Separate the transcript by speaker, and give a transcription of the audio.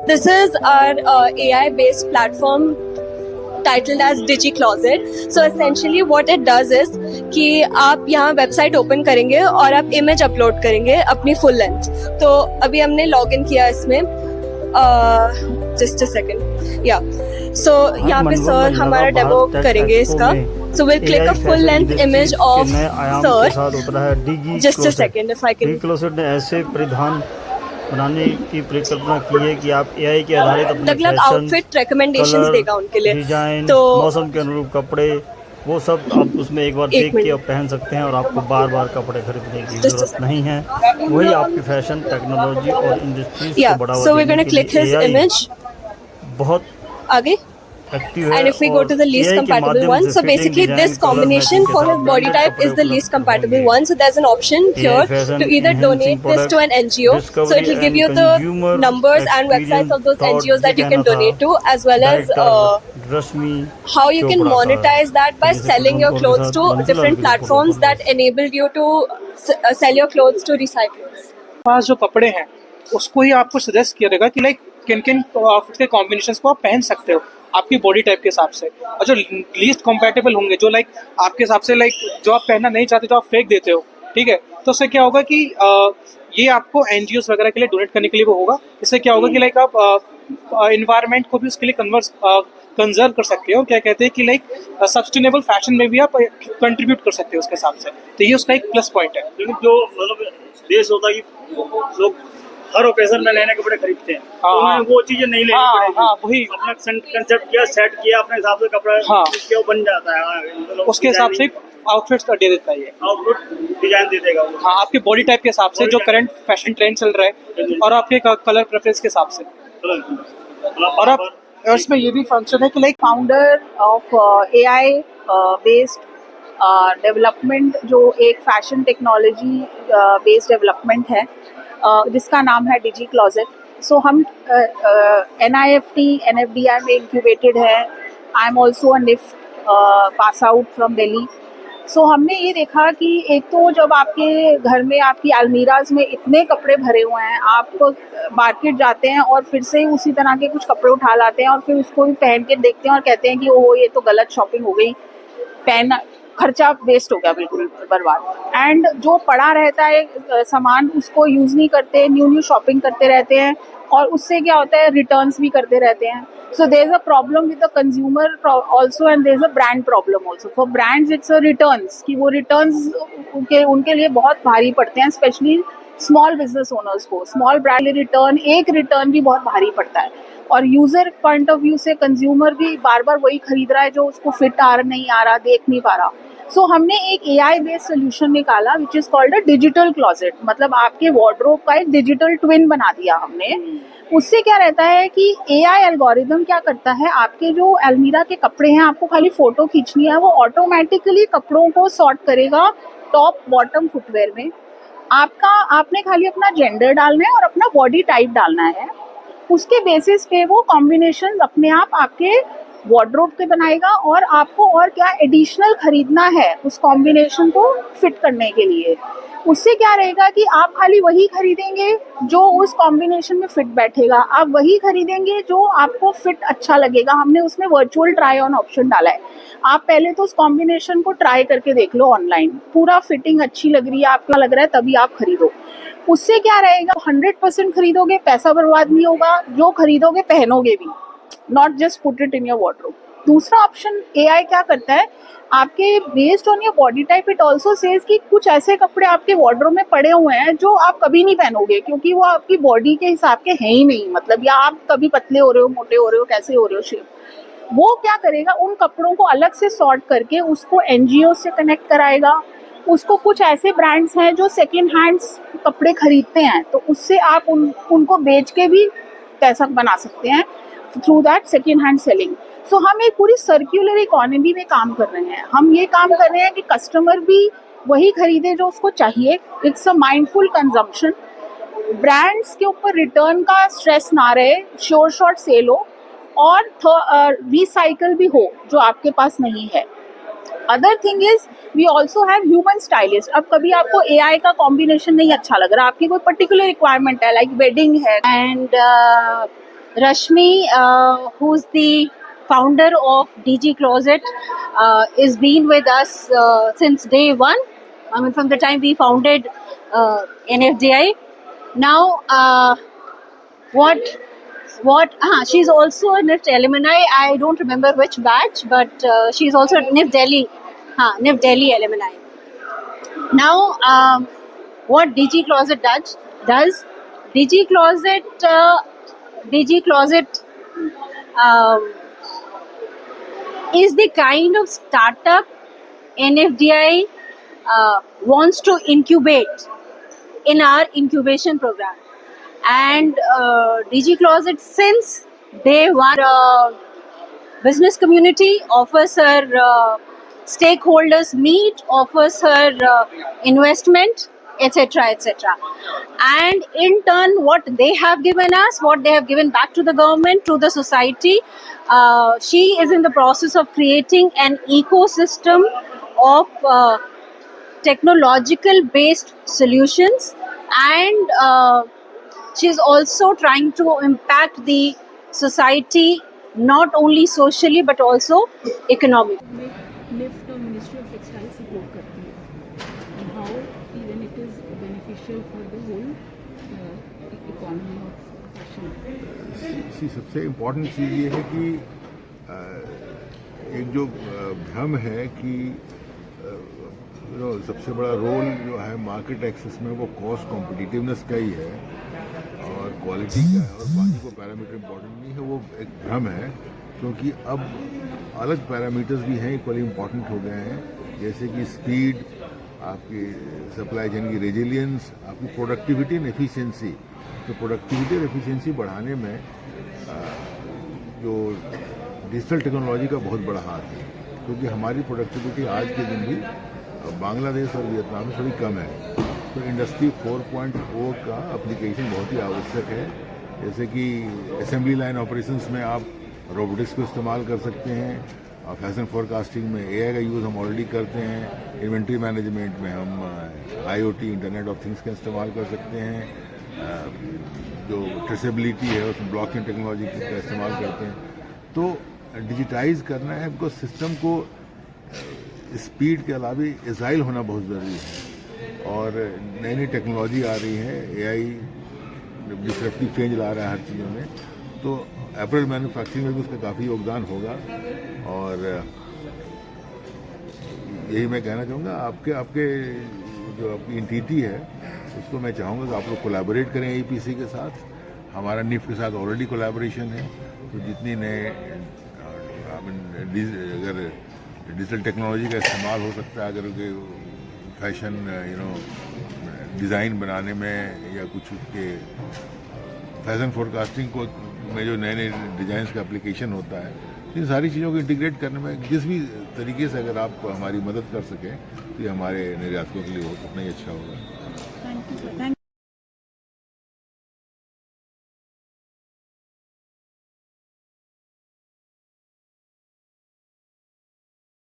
Speaker 1: This is our AI-based platform titled as DigiCloset. So essentially what it does is कि आप यहाँ website open करेंगे और आप इमेज अपलोड करेंगे अपनी फुल लेंथ. तो अभी हमने लॉग इन किया इसमें. Just a second. या सो यहाँ पे सर हमारा डेमो करेंगे इसका. So we'll click a full length image of sir. Just a second if I can.
Speaker 2: DigiCloset ने ऐसे परिधान बनाने की परिकल्पना की है कि आप एआई के आधारित अपने
Speaker 1: अलग आउटफिट रिकमेंडेशंस देगा उनके लिए.
Speaker 2: डिजाइन,
Speaker 1: तो
Speaker 2: मौसम के अनुरूप कपड़े, वो सब आप उसमें एक बार देख के आप पहन सकते हैं और आपको बार बार कपड़े खरीदने की जरूरत नहीं है. वही आपकी फैशन, टेक्नोलॉजी और इंडस्ट्रीज को बढ़ावा देने के लिए एआई बहुत
Speaker 1: आगे.
Speaker 2: एक्टिव है.
Speaker 1: And if we go to the least compatible one, so basically this combination for his body type is the least compatible one. So there's an option here to either donate this to an NGO. So it will give you the numbers and websites of those NGOs that you can donate to, as well as how you can monetize that by selling your clothes to different platforms that enable you to sell your clothes to recyclers.
Speaker 3: पास जो कपड़े हैं उसको ही आपको suggest किया रहेगा कि like किन किन आउटफिट के कॉम्बिनेशंस को आप पहन सकते हो आपकी बॉडी टाइप के हिसाब से. और जो लीस्ट कंपैटिबल होंगे, जो लाइक आपके हिसाब से लाइक जो आप पहनना नहीं चाहते, जो आप फेंक देते हो, ठीक है, तो उससे क्या होगा कि ये आपको एनजीओस वगैरह के लिए डोनेट करने के लिए वो होगा. इससे क्या होगा कि लाइक आप इन्वायरमेंट को भी उसके लिए कंजर्व कर सकते हो. क्या कहते हैं कि लाइक सस्टेनेबल फैशन में भी आप कंट्रीब्यूट कर सकते हो उसके हिसाब से. तो ये उसका एक प्लस पॉइंट है.
Speaker 2: लेकिन जो मतलब देश होता है कि लोग हर ओकेजन में नए नए कपड़े खरीदते हैं, तो वो चीजें नहीं लेनी पड़ेगी.
Speaker 3: वही
Speaker 2: अपना कंसेप्ट किया, सेट किया, अपने हिसाब से कपड़ा वो बन जाता है.
Speaker 3: उसके हिसाब से आउटफिट्स का दे देता है ये.
Speaker 2: आउटफिट डिजाइन दे देगा वो.
Speaker 3: हाँ, आपके बॉडी टाइप के हिसाब से, जो करंट फैशन ट्रेंड चल रहा है और आपके कलर प्रेफरेंस के हिसाब से. और आप इसमें ये भी फंक्शन है कि like
Speaker 4: founder of AI based development, जो एक फैशन टेक्नोलॉजी बेस्ड डेवलपमेंट है जिसका नाम है DigiCloset. सो हम NIFT NFDI में इंक्यूबेटेड है. I am also a NIFT pass out from Delhi. So हमने ये देखा कि एक तो जब आपके घर में आपकी अलमीराज में इतने कपड़े भरे हुए हैं, आप मार्केट जाते हैं और फिर से उसी तरह के कुछ कपड़े उठा लाते हैं और फिर उसको भी पहन के देखते हैं और कहते हैं कि ओहो ये तो गलत शॉपिंग हो गई, खर्चा वेस्ट हो गया, बिल्कुल बर्बाद. एंड जो पड़ा रहता है सामान उसको यूज़ नहीं करते, न्यू शॉपिंग करते रहते हैं और उससे क्या होता है रिटर्न्स भी करते रहते हैं. So there is a problem with the consumer also and there is a brand problem also. For brands it's a returns कि वो रिटर्न्स उनके लिए बहुत भारी पड़ते हैं, स्पेशली स्मॉल बिजनेस ओनर्स को. स्मॉल ब्रांड रिटर्न, एक रिटर्न भी बहुत भारी पड़ता है. और यूज़र पॉइंट ऑफ व्यू से कंज्यूमर भी बार बार वही खरीद रहा है जो उसको फिट नहीं आ रहा, देख नहीं पा रहा. सो हमने एक AI बेस्ड सोल्यूशन निकाला which is called a digital closet. मतलब आपके वार्डरोब का एक डिजिटल ट्विन बना दिया हमने. उससे क्या रहता है कि AI एल्गोरिदम क्या करता है, आपके जो अलमीरा के कपड़े हैं आपको खाली फोटो खींचनी है, वो ऑटोमेटिकली कपड़ों को सॉर्ट करेगा टॉप बॉटम फुटवेयर में. आपने खाली अपना जेंडर डालना है और अपना बॉडी टाइप डालना है. उसके बेसिस पे वो कॉम्बिनेशन अपने आप आपके वार्डरोब पे बनाएगा और आपको और क्या एडिशनल खरीदना है उस कॉम्बिनेशन को फिट करने के लिए. उससे क्या रहेगा कि आप खाली वही खरीदेंगे जो उस कॉम्बिनेशन में फिट बैठेगा, आप वही खरीदेंगे जो आपको फिट अच्छा लगेगा. हमने उसमें वर्चुअल ट्राई ऑन ऑप्शन डाला है. आप पहले तो उस कॉम्बिनेशन को ट्राई करके देख लो ऑनलाइन, पूरा फिटिंग अच्छी लग रही है, आपका लग रहा है, तभी आप खरीदो. उससे क्या रहेगा, 100% खरीदोगे, पैसा बर्बाद नहीं होगा, जो खरीदोगे पहनोगे भी, not just put it in your wardrobe. दूसरा ऑप्शन AI क्या करता है, आपके based on your body type it also says कि कुछ ऐसे कपड़े आपके वार्डरोब में पड़े हुए हैं जो आप कभी नहीं पहनोगे क्योंकि वो आपकी बॉडी के हिसाब के हैं ही नहीं. मतलब या आप कभी पतले हो रहे हो, मोटे हो रहे हो, कैसे हो रहे हो शेप. वो क्या करेगा, उन कपड़ों को अलग से सॉर्ट करके उसको NGO से कनेक्ट कराएगा. उसको कुछ ऐसे ब्रांड्स हैं जो सेकेंड हैंड्स कपड़े खरीदते हैं, तो उससे आप उनको बेच के भी पैसा बना सकते हैं through that second hand selling. So हम एक पूरी सर्क्यूलर इकोनॉमी में काम कर रहे हैं. हम ये काम कर रहे हैं कि कस्टमर भी वही खरीदे जो उसको चाहिए. It's a mindful consumption. Brands के ऊपर रिटर्न का स्ट्रेस ना रहे, श्योर शॉर्ट सेल हो और रिसाइकल भी हो जो आपके पास नहीं है. Other thing is we also have human stylist. अब कभी आपको AI का कॉम्बिनेशन नहीं अच्छा लग रहा, आपकी कोई पर्टिकुलर रिक्वायरमेंट है, लाइक वेडिंग है and Rashmi, who's the founder of DG Closet, is been with us since day one. I mean, from the time we founded NFDI. Now, she's also a NIFT alumni. I don't remember which batch, but she's also a NIFT Delhi alumni. Now, what DG Closet does DG Closet is the kind of startup NFDI wants to incubate in our incubation program. And DG Closet, since day one, business community offers her stakeholders meet, offers her investment, etc., etc. And in turn, what they have given us, what they have given back to the government, to the society, she is in the process of creating an ecosystem of technological based solutions, and she's also trying to impact the society not only socially but also economically.
Speaker 5: में निफ्ट और ministry of textile support करती है and how even it is beneficial for the whole economy of fashion.
Speaker 6: सबसे important चीज़ ये है कि एक जो भ्रम है कि सबसे बड़ा रोल जो है मार्केट एक्सेस में वो कॉस्ट कॉम्पिटिटिवनेस का ही है और क्वालिटी का है और बाकी को पैरामीटर इम्पोर्टेंट नहीं है, वो एक भ्रम है। क्योंकि अब अलग पैरामीटर्स भी हैं इक्वली इम्पॉर्टेंट हो गए हैं, जैसे कि स्पीड, आपकी सप्लाई चेन की रेजिलियंस, आपकी प्रोडक्टिविटी एंड एफिशिएंसी। तो प्रोडक्टिविटी और एफिशिएंसी बढ़ाने में जो डिजिटल टेक्नोलॉजी का बहुत बड़ा हाथ है, क्योंकि हमारी प्रोडक्टिविटी आज के दिन भी बांग्लादेश और वियतनाम में थोड़ी कम है। तो इंडस्ट्री 4.0 का एप्लीकेशन बहुत ही आवश्यक है, जैसे कि असेंबली लाइन ऑपरेशंस में आप रोबोटिक्स को इस्तेमाल कर सकते हैं, और फैशन फोरकास्टिंग में एआई का यूज़ हम ऑलरेडी करते हैं, इन्वेंट्री मैनेजमेंट में हम आईओटी इंटरनेट ऑफ थिंग्स का इस्तेमाल कर सकते हैं, जो ट्रेसेबिलिटी है उसमें ब्लॉकचेन टेक्नोलॉजी का इस्तेमाल करते हैं। तो डिजिटाइज करना है, बिकॉज सिस्टम को स्पीड के अलावा एजाइल होना बहुत ज़रूरी है, और नई नई टेक्नोलॉजी आ रही है, एआई डिसरप्टिव चेंज ला रहा है हर चीज़ों में। तो एपरल मैन्युफैक्चरिंग में भी उसका काफ़ी योगदान होगा, और यही मैं कहना चाहूँगा आपके जो आपकी एंटिटी है उसको मैं चाहूँगा कि आप लोग कोलैबोरेट करें एपीसी के साथ। हमारा निफ्ट के साथ ऑलरेडी कोलैबोरेशन है, तो जितनी नए अगर डिजिटल टेक्नोलॉजी का इस्तेमाल हो सकता है, अगर फैशन डिज़ाइन बनाने में या कुछ के फैशन फोरकास्टिंग को में जो नए नए डिज़ाइंस का एप्लीकेशन होता है, इन सारी चीज़ों को इंटीग्रेट करने में जिस भी तरीके से अगर आप हमारी मदद कर सकें तो ये हमारे निर्यातकों के लिए उतना ही अच्छा होगा।